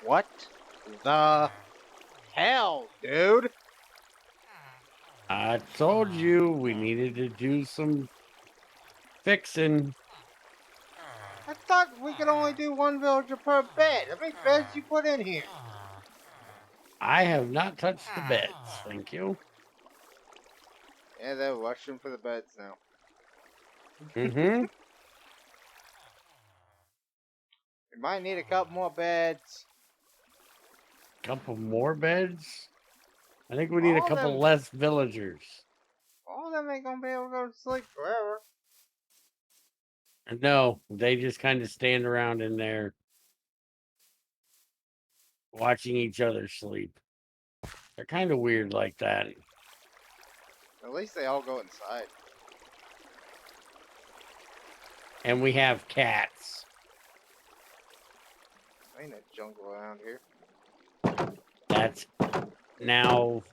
What the hell, dude? I told you we needed to do some fixing. I thought we could only do one villager per bed. How many beds you put in here? I have not touched the beds, thank you. Yeah, they're rushing for the beds now. Mm-hmm. We might need a couple more beds. Couple more beds? I think we need a All couple them, less villagers. all them ain't gonna be able to go to sleep forever. No, they just kind of stand around in there watching each other sleep. They're kind of weird like that. At least they all go inside. And we have cats. Ain't no jungle around here. That's now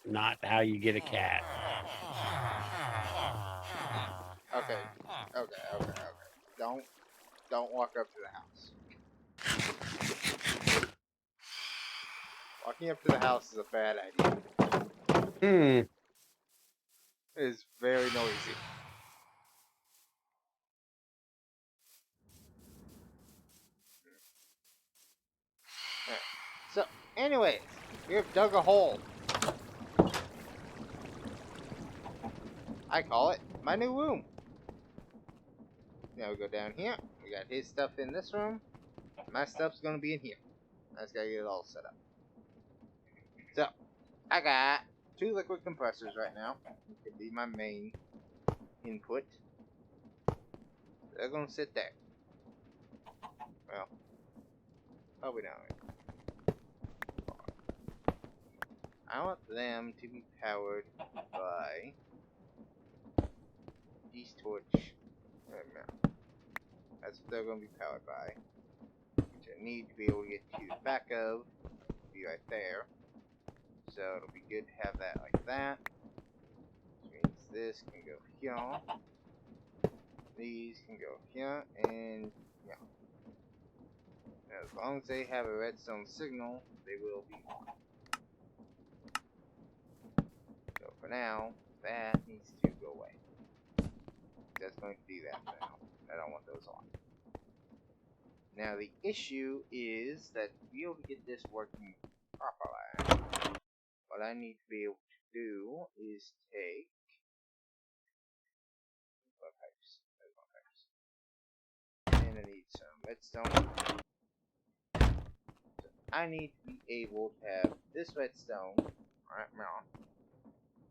not how you get a cat. Okay, okay. Don't walk up to the house. Walking up to the house is a bad idea. Hmm. It is very noisy. Alright. So, anyways, we have dug a hole. I call it my new room. Now we go down here. We got his stuff in this room. My stuff's gonna be in here. I just gotta get it all set up. So, I got 2 liquid compressors right now. It could be my main input. They're gonna sit there. Well, probably not. I want them to be powered by these torch. That's what they're gonna be powered by. Which I need to be able to get to the back of. Be right there. So it'll be good to have that like that. Which means this can go here. These can go here and yeah. Now, as long as they have a redstone signal, they will be on. So for now, that needs to go away. That's going to do that for now. I don't want those on. Now the issue is that to be able to get this working properly, what I need to be able to do is take and I need some redstone. So I need to be able to have this redstone right now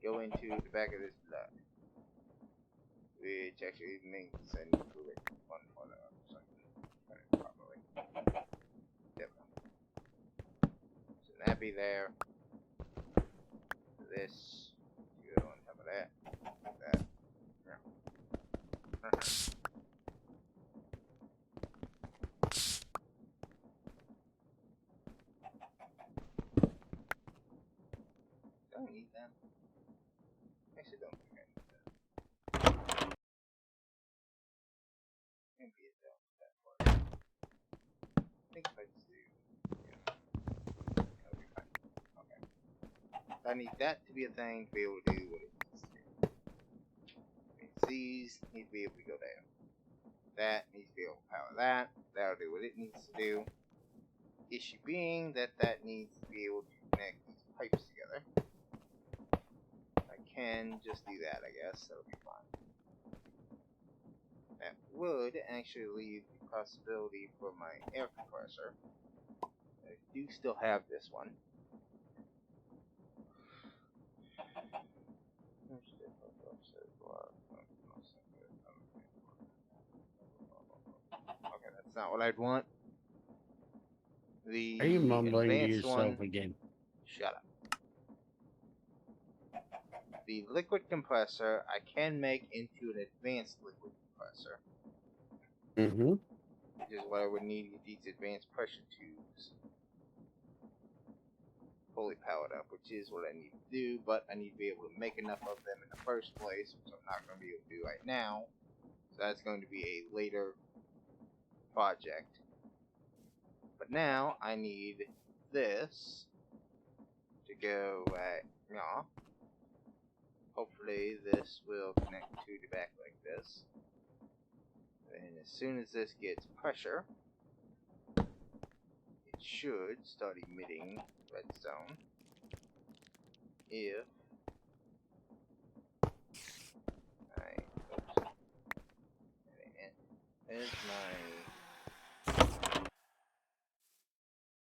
go into the back of this block. Which actually means I need to move it one further up so I can run it properly. There we go. So that be there. This. Go on top of that. That. Yeah. Don't need that. Actually, don't think I need that. Maybe it don't that far. I think if I just do. Yeah. That'll be fine. Okay. I need that to be a thing to be able to do what it needs to do. These need to be able to go there. That needs to be able to power that. That'll do what it needs to do. Issue being that that needs to be able to connect these pipes together. I can just do that, I guess. That'll be fine. That would actually leave the possibility for my air compressor. I do still have this one. Okay, that's not what I'd want. The Are you mumbling to advanced yourself one. again? Shut up. The liquid compressor I can make into an advanced liquid compressor. Mm-hmm. Which is what I would need to get these advanced pressure tubes fully powered up, which is what I need to do, but I need to be able to make enough of them in the first place, which I'm not going to be able to do right now. So that's going to be a later project. But But now I need this to go right now. Hopefully this will connect to the back like this. And as soon as this gets pressure, it should start emitting redstone. If oops, there's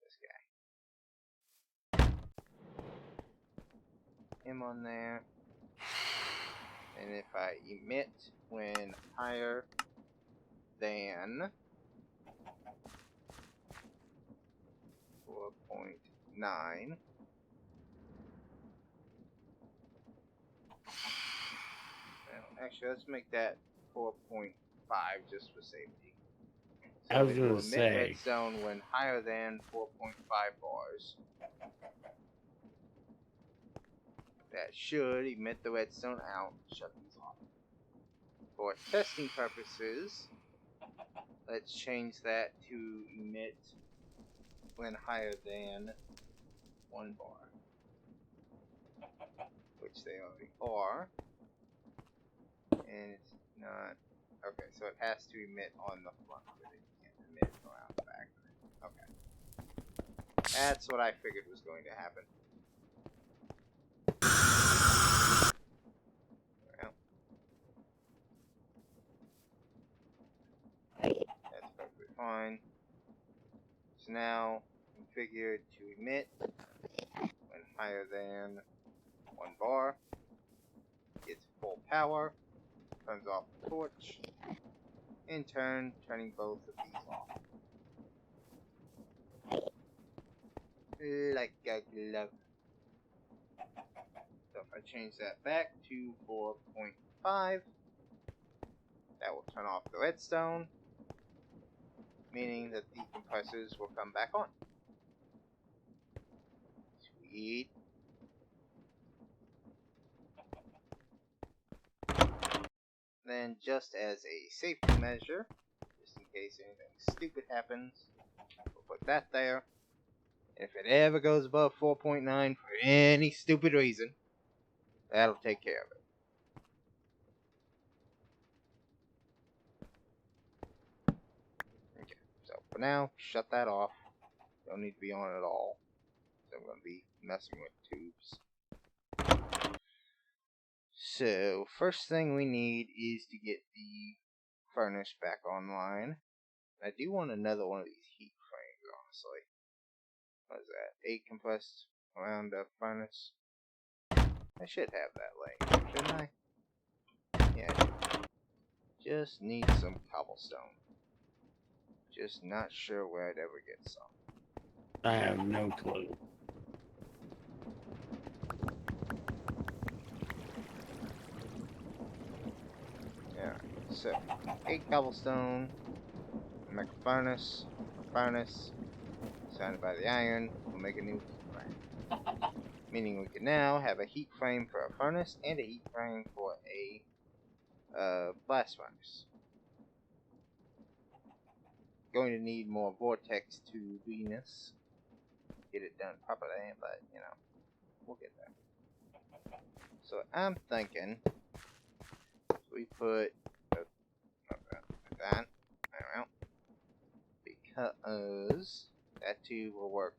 this guy. Him on there. And if I emit when higher than 4.9, actually let's make that 4.5 just for safety. So I was it gonna will emit say. redstone when higher than 4.5 bars. That should emit the redstone out. Shut these off. For testing purposes, let's change that to emit when higher than 1 bar, which they already are. And it's not. Okay, so it has to emit on the front of it. It can't emit around the back of it. Okay. That's what I figured was going to happen. That's perfectly fine. It's now configured to emit when higher than 1 bar. It's full power. Turns off the torch. In turn, turning both of these off. Like a glove. So if I change that back to 4.5, that will turn off the redstone, meaning that the compressors will come back on. Sweet. Then, just as a safety measure, just in case anything stupid happens, we'll put that there. If it ever goes above 4.9 for any stupid reason, that'll take care of it. Okay, so for now, shut that off. Don't need to be on at all. So I'm going to be messing with tubes. So, first thing we need is to get the furnace back online. I do want another one of these heat frames, honestly. What is that? 8 compressed around the furnace. I should have that laying, shouldn't I? Yeah, I do. Just need some cobblestone. Just not sure where I'd ever get some. I have no clue. Alright, so 8 cobblestone. Make a furnace. Surrounded by the iron. We'll make a new heat frame. Meaning we can now have a heat frame for a furnace and a heat frame for a blast furnace. Going to need more vortex to Venus. Get it done properly, but you know, we'll get there. So I'm thinking we put that around because that too will work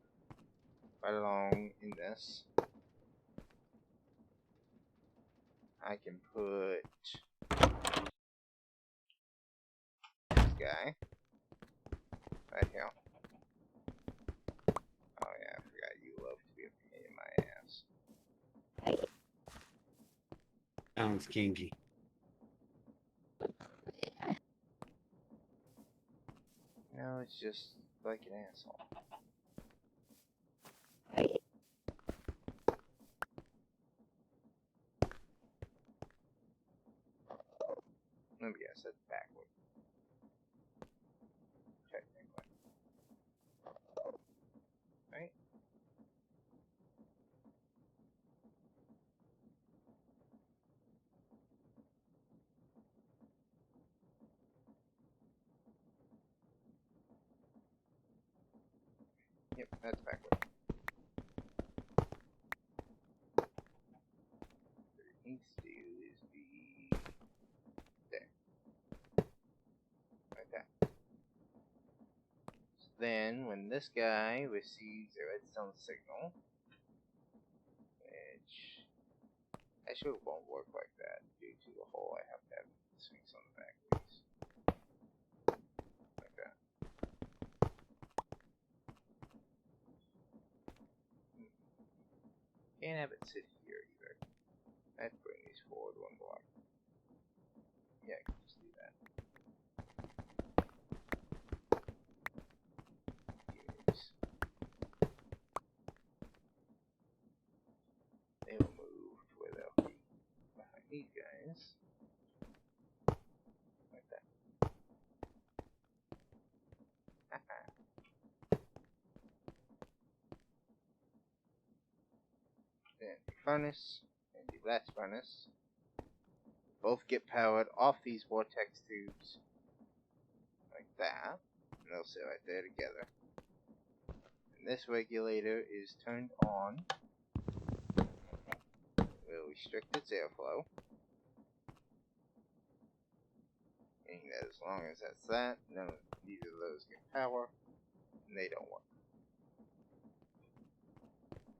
right along in this. I can put this guy right here. Oh yeah, I forgot you love to be a pain in my ass. Sounds kinky. No, it's just like an asshole. Let me guess, that's backward. Technically. Right? Yep, that's backward. What it needs to do is be there. Like that. So then, when this guy receives a redstone signal, which actually won't work like that due to the hole I have to have swings on the back of these. Like that. Can't have it sit here either. I'd bring these forward one block. Yeah, I can just do that. Yes. They will move to where they'll be behind these guys. Like that. Then the furnace and the blast furnace both get powered off these vortex tubes. Like that. And they'll sit right there together. And this regulator is turned on. It will restrict its airflow. Meaning that as long as that's that, none of neither of those get power, and they don't work.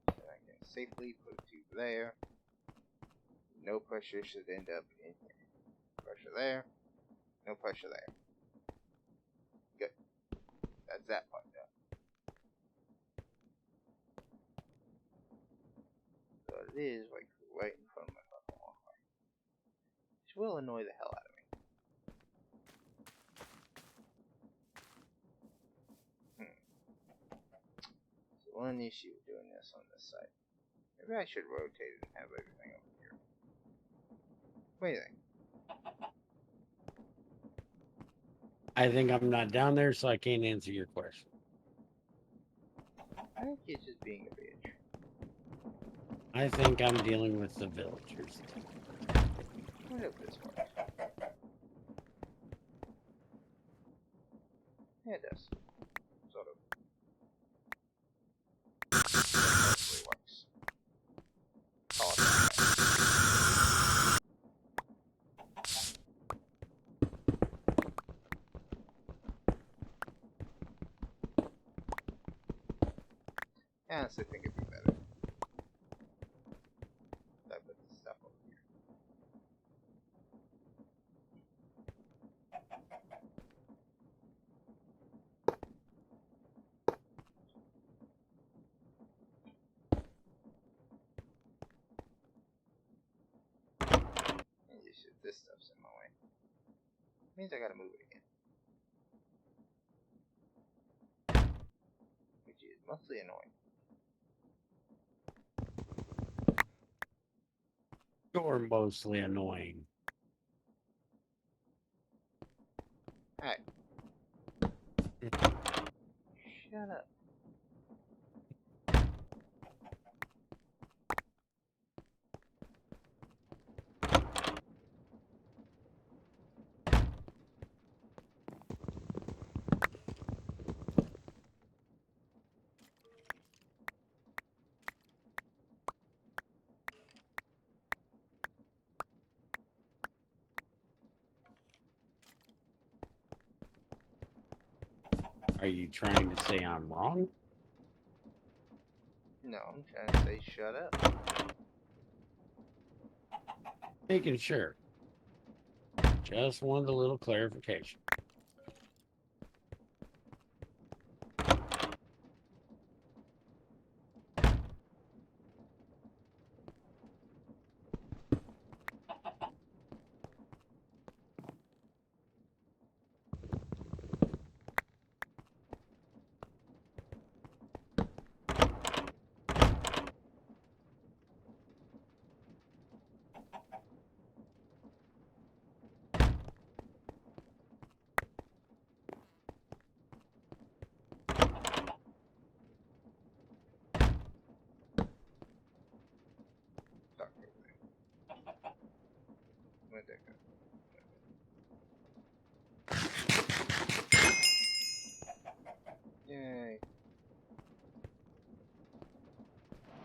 So I can safely put a tube there. No pressure should end up in here. Pressure there. No pressure there. Good. That's that part done. So it is like right in front of my fucking walkway. Which will annoy the hell out of me. So one issue with doing this on this side. Maybe I should rotate it and have everything over here. What do you think? I think I'm not down there, so I can't answer your question. I think it's just being a bitch. I think I'm dealing with the villagers. I hope this works. Yeah, it does. Sort of. Hopefully it works. Call it that. I honestly think it'd be better if I put this stuff over here. And just if this stuff's in my way. Means I gotta move it again. Which is mostly annoying. You're mostly annoying. Alright. Shut up. Are you trying to say I'm wrong? No, I'm trying to say shut up. Making sure. Just wanted a little clarification.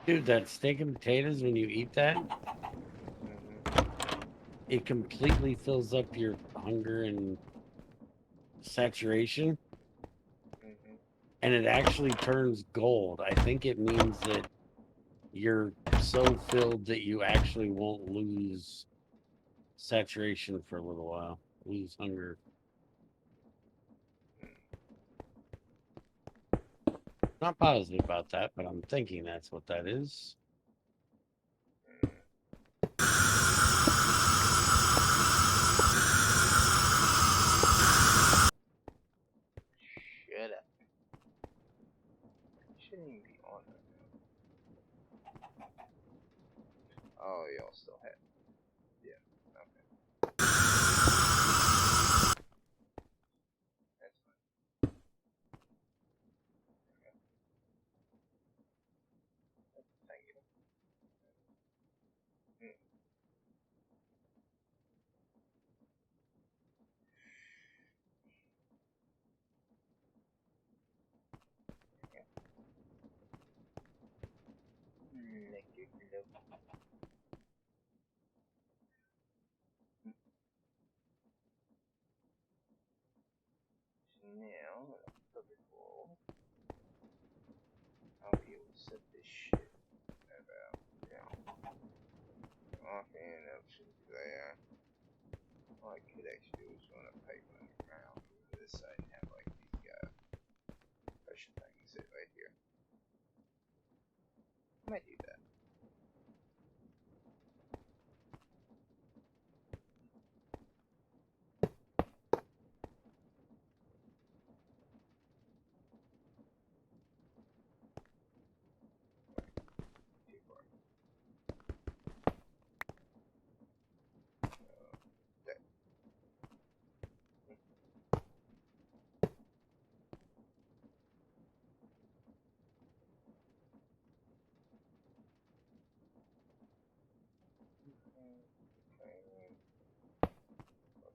Dude, that steak and potatoes, when you eat that, it completely fills up your hunger and saturation, and it actually turns gold. I think it means that you're so filled that you actually won't lose saturation for a little while, lose hunger. Not positive about that, but I'm thinking that's what that is. Shut up. Shouldn't even be on right now. Oh, y'all still have. Yeah, okay. That's fine. Thank you. Make it look. Now, perfect roll. I'll be able to set this shit about, off and options there. All I could actually do is run a pipe underground over to this side and have like the pressure thing sit right here. I might do that. Too far. That.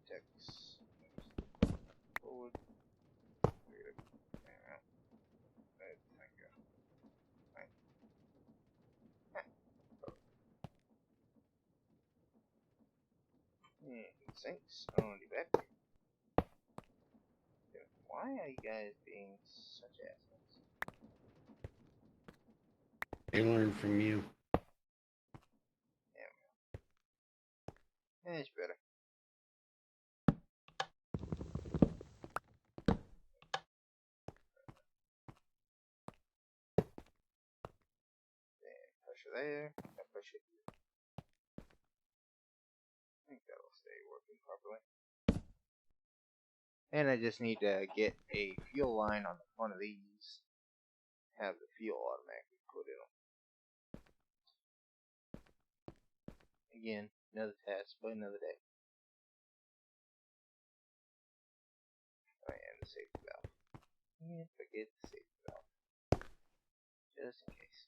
Text. Forward. Thank you. Right. Thanks. Only back. Why are you guys being such assholes? They learn from you. Yeah, it's better. Then pressure there. That pressure here. I think that'll stay working properly. And I just need to get a fuel line on the front of these. Have the fuel automatically put in them. Again, another task for another day. Oh, and the safety valve. Yeah, forget the safety valve. Just in case.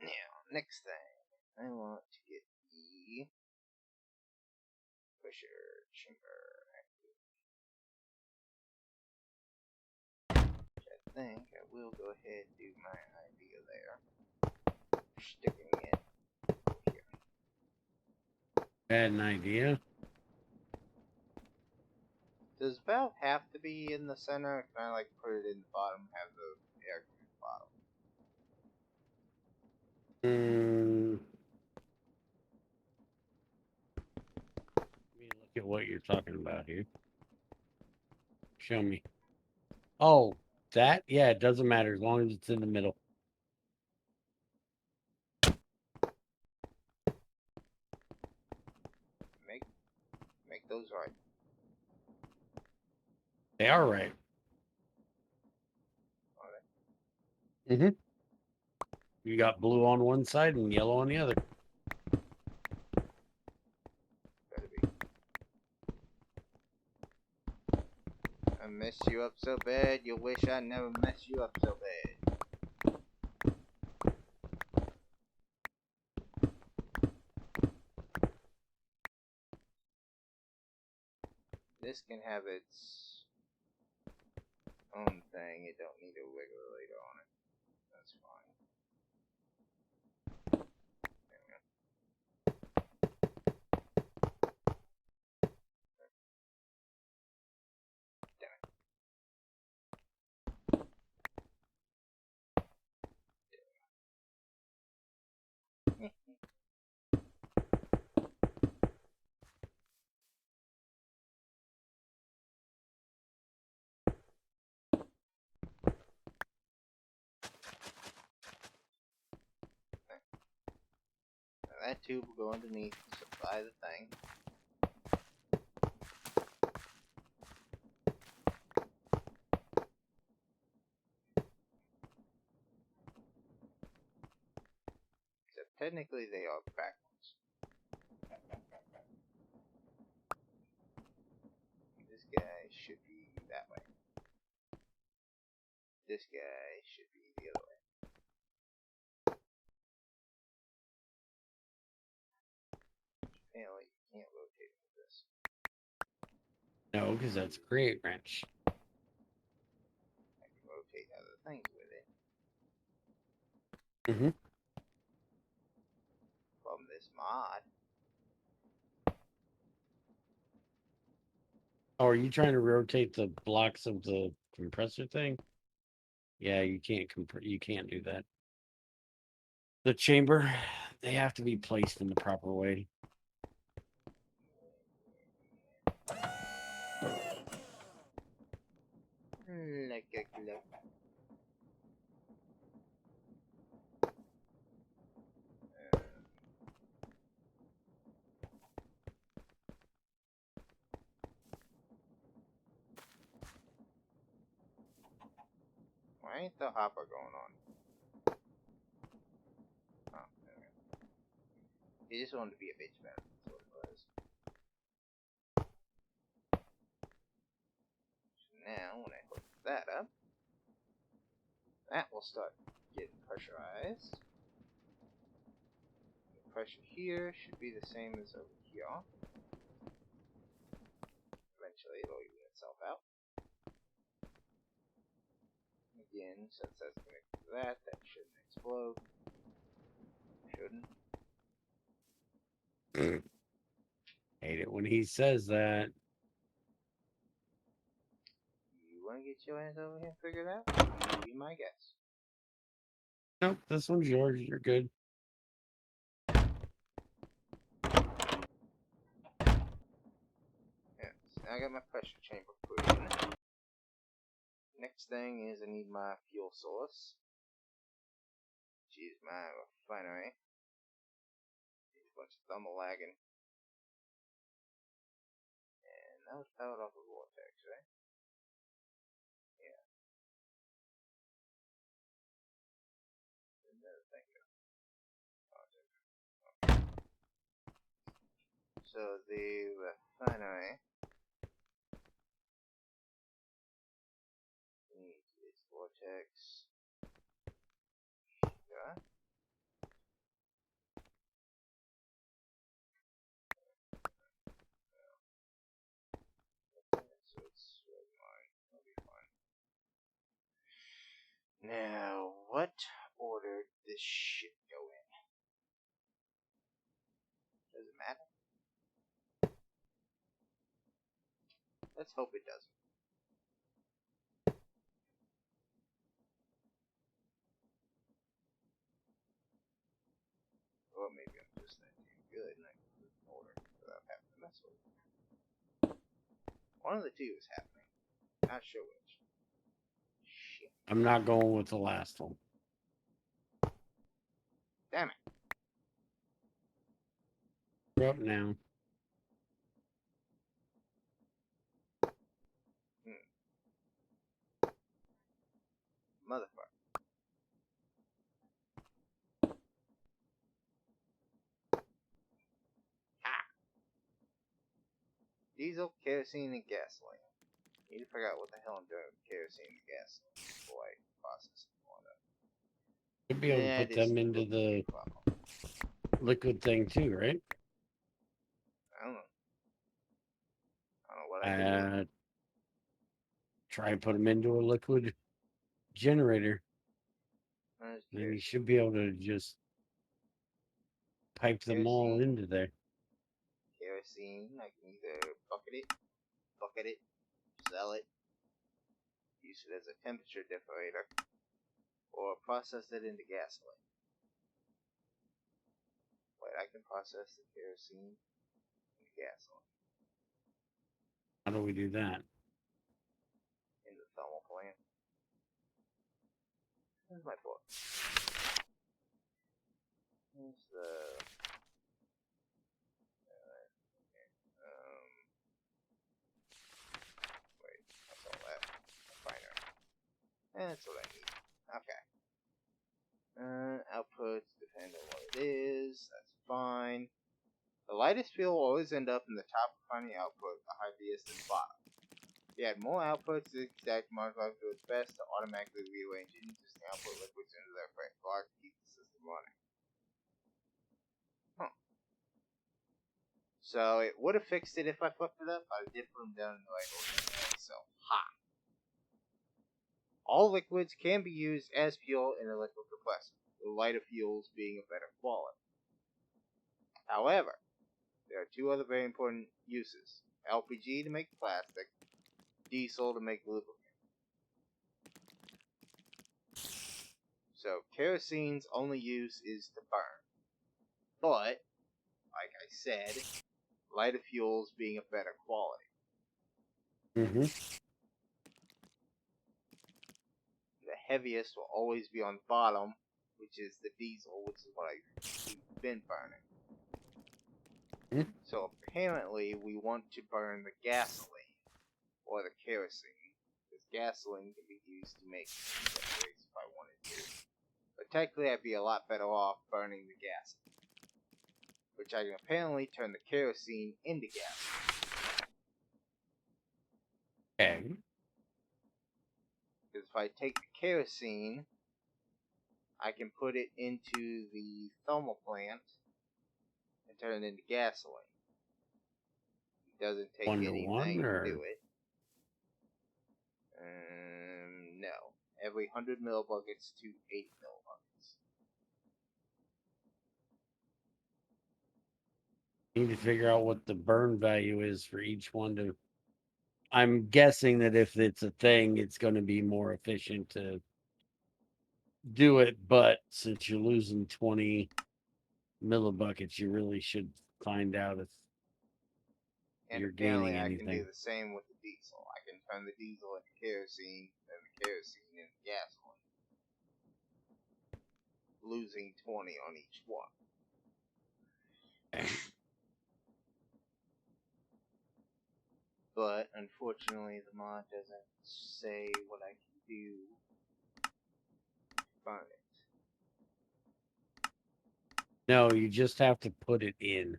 Now, next thing. I want to get the pressure chamber active. Which I think I will go ahead and do my idea there. Sticking it over here. Had an idea. Does valve have to be in the center? Or can I like put it in the bottom, have the air come in the bottom? Let me look at what you're talking about here. Show me. Oh, that? Yeah, it doesn't matter as long as it's in the middle. Make those right. They are right. Are they? You got blue on one side and yellow on the other. Better be. I mess you up so bad, you'll wish I never messed you up so bad. This can have its own thing, it don't need a regulator on it. that's fine. There we go. Damn it. Now that tube will go underneath to supply the thing. Except technically they are backwards. This guy should be that way. This guy should be the other way. Apparently you can't rotate it with this. No, because that's create wrench. I can rotate other things with it. Mm-hmm. From this mod. Oh, are you trying to rotate the blocks of the compressor thing? Yeah, you can't you can't do that. The chamber, they have to be placed in the proper way. Like a glove. Why ain't the hopper going on? Oh, there we go. He just wanted to be a bitch about it. That's what it was. So now, when I hook that up, that will start getting pressurized. The pressure here should be the same as over here. Eventually, it'll even itself out. Again, since that's connected to that, that shouldn't explode. Shouldn't. Hate it when he says that. You want to get your hands over here and figure it out? You be my guess. Nope, this one's yours. You're good. Yeah, so now I got my pressure chamber put in. Next thing is I need my fuel source, which is my refinery. There's a bunch of thermal lagging. And that was powered off of vortex, right? Yeah. Another thing. So the refinery needs its vortex. Yeah. So it's red line. That'll be fine. Now, what order did this shit go in? Does it matter? Let's hope it doesn't. Or maybe I'm just that damn good and I can put it in order without having to mess with it. One of the two is happening. Not sure which. Shit. I'm not going with the last one. Damn it. We're up now. Motherfucker. Ha! Diesel, kerosene, and gasoline. Need to figure out what the hell I'm doing with kerosene and gasoline before I process it more up. You'd be able to put them into the liquid thing too, right? I don't know. I don't know what I can do. Try and put them into a liquid generator. then you should be able to just pipe them all into there. Kerosene, I can either bucket it, sell it, use it as a temperature differator, or process it into gasoline. Wait, I can process the kerosene into gasoline. How do we do that? In the thermal plant. Here's my book. Here's the... wait, that's all that. Refinery. That's what I need. Okay. Outputs depend on what it is. That's fine. The lightest fuel will always end up in the top refining output, the heaviest in the bottom. If you add more outputs, the exact modifier is best to automatically rearrange existing output liquids into their correct block to keep the system running. Huh. So it would have fixed it if I fucked it up. I did put them down in the right order anyway, so ha! All liquids can be used as fuel in a liquid compressor, the lighter fuels being of better quality. However, there are two other very important uses. LPG to make plastic, diesel to make lubricant. So kerosene's only use is to burn. But, like I said, lighter fuels being of better quality. The heaviest will always be on the bottom, which is the diesel, which is what I've been burning. So apparently we want to burn the gasoline, or the kerosene, because gasoline can be used to make if I wanted to. But technically I'd be a lot better off burning the gasoline, which I can apparently turn the kerosene into gasoline. Okay. Because if I take the kerosene, I can put it into the thermal plant and turn it into gasoline. It doesn't take anything to do it. No. Every 100 millibuckets to 80 millibuckets. Need to figure out what the burn value is for each one to... I'm guessing that if it's a thing, it's going to be more efficient to do it, but since you're losing 20 millibuckets, you really should find out if you're gaining anything. I can do the same with the diesel. I can turn the diesel into kerosene and the kerosene into gasoline. Losing 20 on each one. Okay. But unfortunately the mod doesn't say what I can do to burn it. No, you just have to put it in.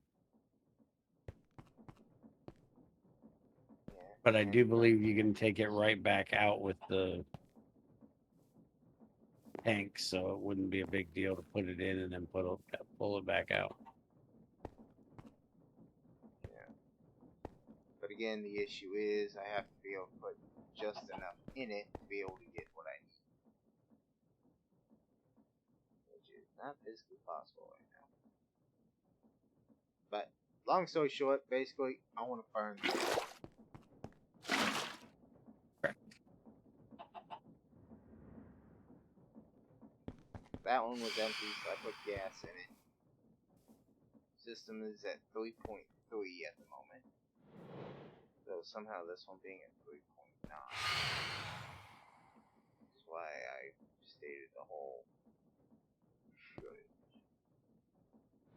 Yeah, but I do believe you can take it right back out with the tank, so it wouldn't be a big deal to put it in and then pull it back out. Yeah. But again, the issue is I have to be able to put just enough in it to be able to get what I need. Which is not physically possible right now. But long story short, basically, I want to burn this. That one was empty, so I put gas in it. System is at 3.3 at the moment. So somehow this one being at 3.9. Which is why I stated the whole shortage.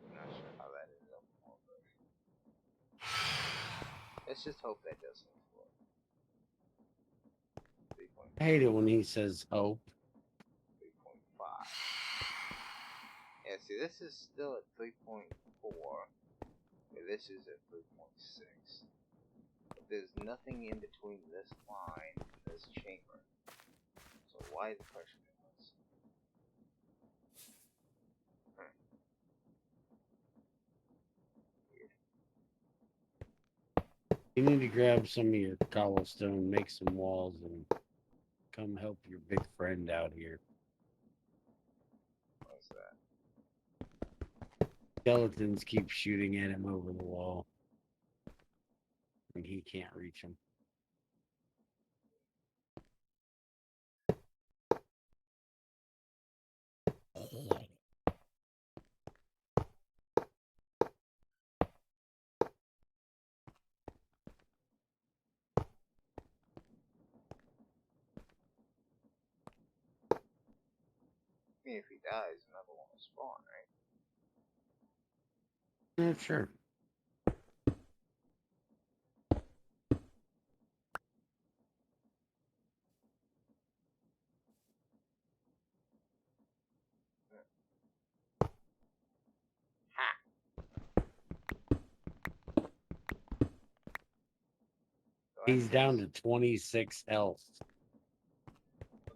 I'm not sure how that ended up more, but let's just hope that doesn't flow. I hate it when he says hope. 3.5. Yeah, see, this is still at 3.4. Yeah, this is at 3.6. But there's nothing in between this line and this chamber. So why the pressure balance? Weird. You need to grab some of your cobblestone, make some walls, and come help your big friend out here. Skeletons keep shooting at him over the wall. And he can't reach them. I mean, if he dies, another one will spawn, right? Yeah, sure. So He's down to 26 health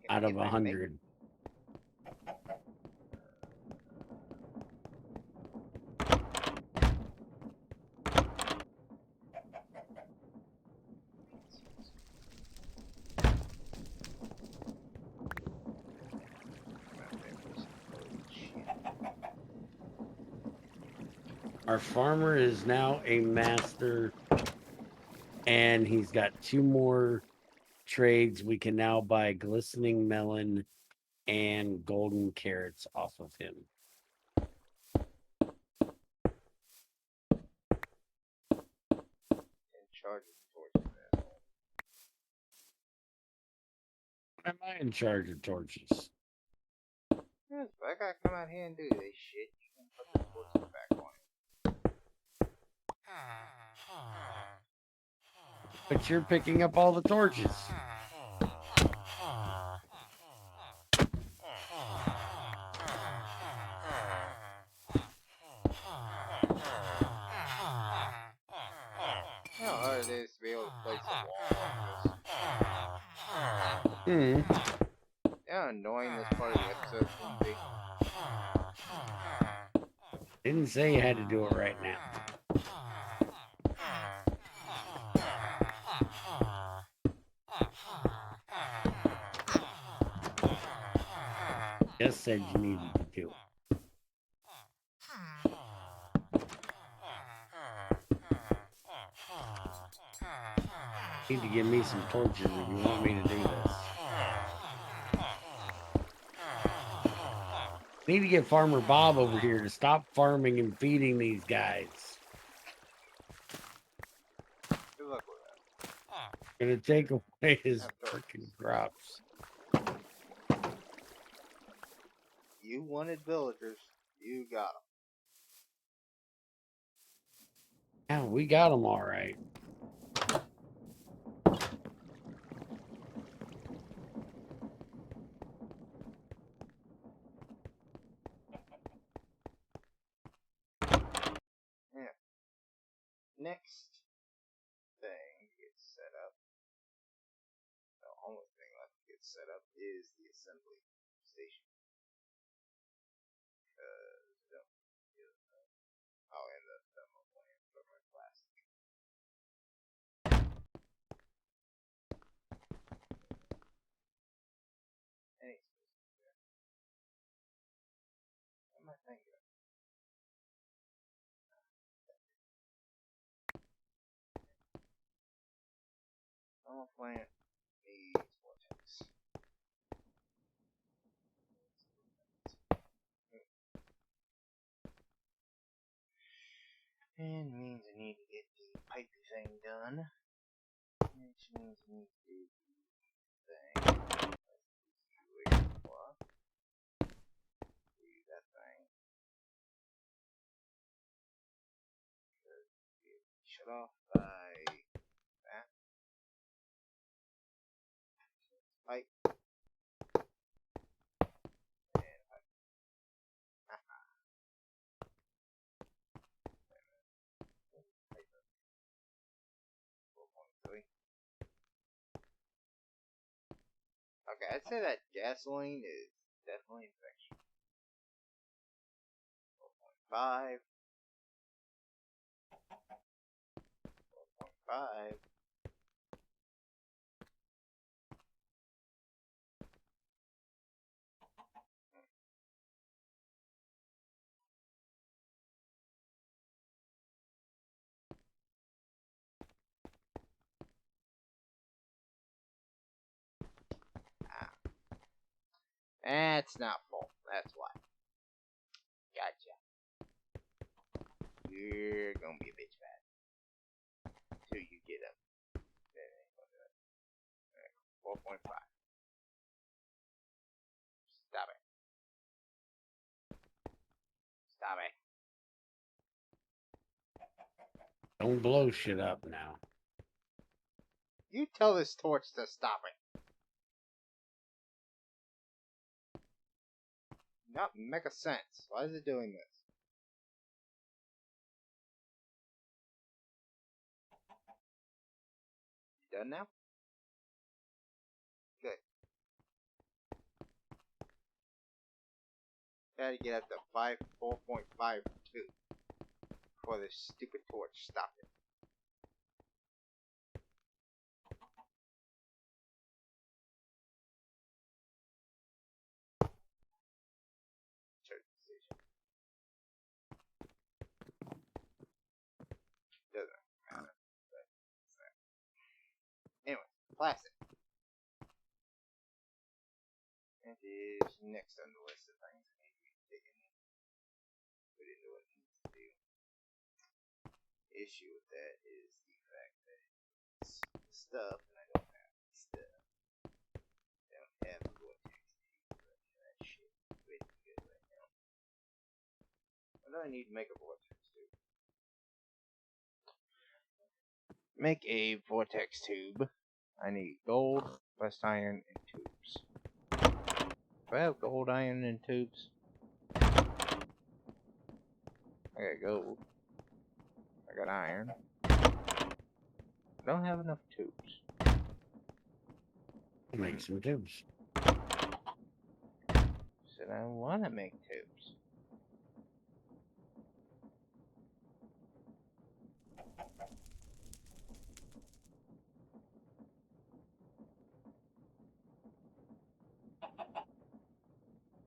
out of 100. Our farmer is now a master, and he's got 2 more trades. We can now buy glistening melon and golden carrots off of him. In charge of torches, asshole. Why am I in charge of torches? Yes, but I gotta come out here and do this shit. You can put the torches back on it. But you're picking up all the torches. You know how hard it is to be able to place a wall like this? Hmm. You know how annoying this part of the episode can be? Didn't say you had to do it right now. Just said you needed to do it. You need to give me some torches if you want me to do this. Need to get Farmer Bob over here to stop farming and feeding these guys. Good luck with that. Gonna take away his freaking crops. You wanted villagers. You got them. Yeah, we got them all right. Yeah. Next thing gets set up. The only thing left to get set up is the assembly station. Oh, and the thermal plant for my plastic. Anyways, what am I thinking of? Thermal plant needs vortex. And means I need to get the pipey thing done. Which means I need to do the thing. Do that thing. Shut off by that. Pipe. And pipe. Haha. 4.3. Okay, I'd say that gasoline is definitely infection. 4.5. 4.5. That's not full. That's why. Gotcha. You're gonna be a bitch bad. Till you get up. 4.5. Stop it. Stop it. Don't blow shit up now. You tell this torch to stop it. Not make a sense. Why is it doing this? You done now? Good. Gotta get up to 4.52 before this stupid torch stopped it. Church decision. Doesn't matter. Anyway, plastic. It is next on the list of things that need to be taken. Put into what it needs to do. The issue with that is the fact that it's stuff, and I don't have the stuff. I don't have the vortex tube, but that shit is pretty good right now. What do I need to make a vortex tube? Make a vortex tube. I need gold, rust iron, and tubes. Do I have gold, iron, and tubes? I got gold. I got iron. I don't have enough tubes. Make some tubes. Said I want to make tubes.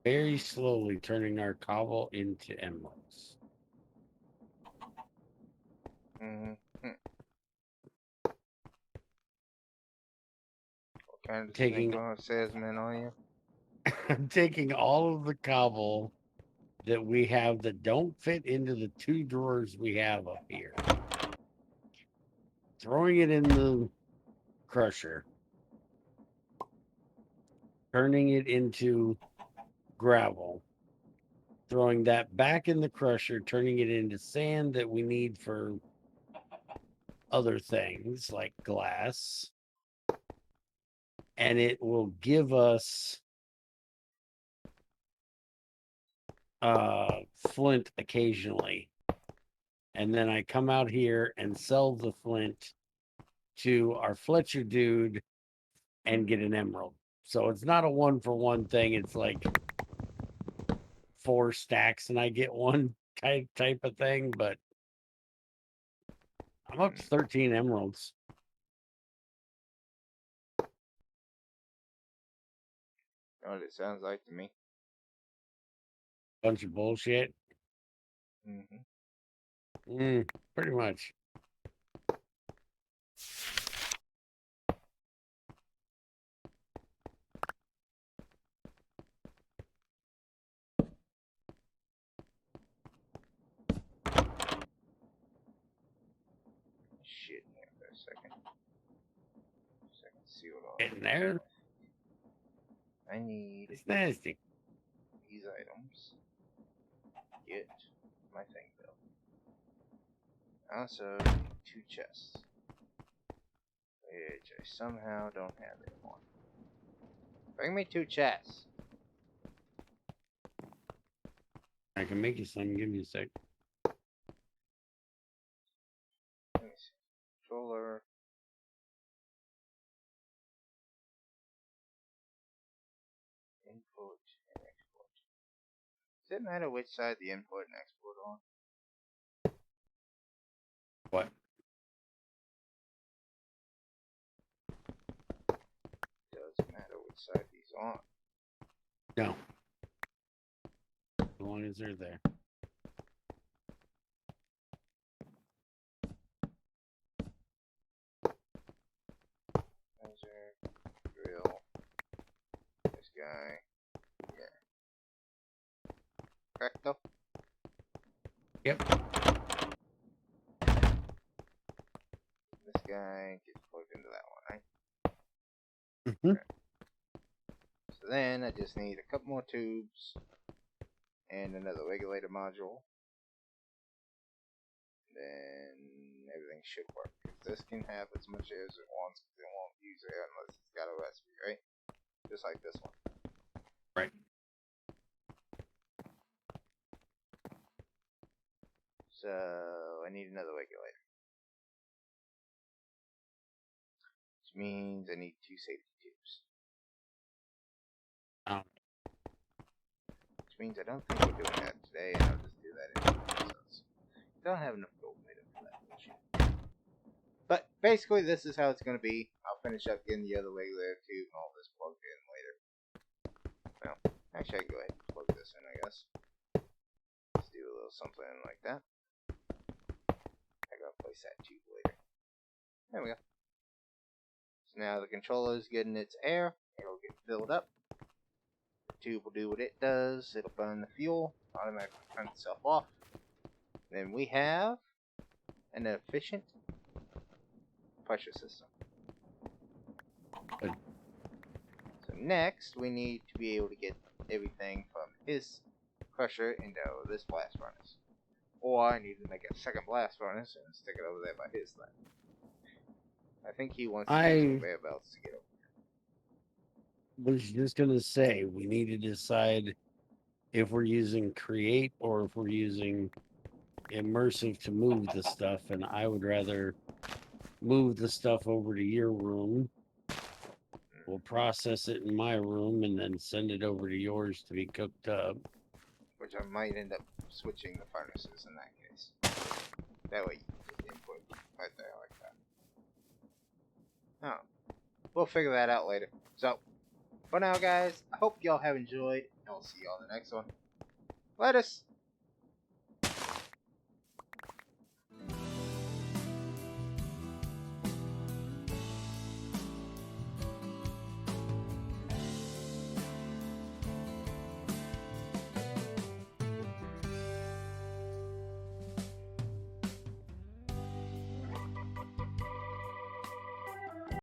Very slowly turning our cobble into emeralds. Mm-hmm. What kind of Taking salesman are you? I'm taking all of the cobble that we have that don't fit into the 2 drawers we have up here, throwing it in the crusher, turning it into gravel, throwing that back in the crusher, turning it into sand that we need for other things like glass, and it will give us flint occasionally. And then I come out here and sell the flint to our Fletcher dude and get an emerald. So it's not a 1-for-1 thing. It's like 4 stacks and I get one type of thing, but I'm up to 13 emeralds. Know what it sounds like to me? Bunch of bullshit. Mm-hmm. Pretty much. Shit, here for a second. So I can see what all. Getting there. I need It's nasty. these items. Get my thing built. I also need 2 chests, which I somehow don't have anymore. Bring me 2 chests. I can make you some. Give me a sec. Let me see. Controller. Input and export. Does it matter which side the import and export on? What? Doesn't matter which side these on. No. As long as they're there. Measure, drill, this guy, Correcto? Yep. This guy gets plugged into that one, right? Mm-hmm. Okay. So then I just need a couple more tubes and another regulator module. Then everything should work. Because this can have as much air as it wants, because it won't use air unless it's got a recipe, right? Just like this one. Right. So I need another regulator. Which means I need 2 safety tubes. Oh. Which means I don't think we're doing that today, and I'll just do that in the process. Don't have enough gold made up for that bullshit. But basically, this is how it's going to be. I'll finish up getting the other regulator tube and all this plugged in later. Well, actually, I can go ahead and plug this in, I guess. Let's do a little something like that. I gotta place that tube later. There we go. So now the controller is getting its air. It'll get filled up. The tube will do what it does. It'll burn the fuel, automatically turn itself off. Then we have an efficient pressure system. Good. So next, we need to be able to get everything from his crusher into this blast furnace. Or I need to make a second blast furnace and stick it over there by his thing. I think he wants to use conveyor belts to get over. Was just gonna say we need to decide if we're using create or if we're using immersive to move the stuff, and I would rather move the stuff over to your room. We'll process it in my room and then send it over to yours to be cooked up. Which I might end up switching the furnaces in that case. That way you can just input right there like that. Oh. We'll figure that out later. So, for now guys, I hope y'all have enjoyed, and I'll see y'all in the next one. Latest!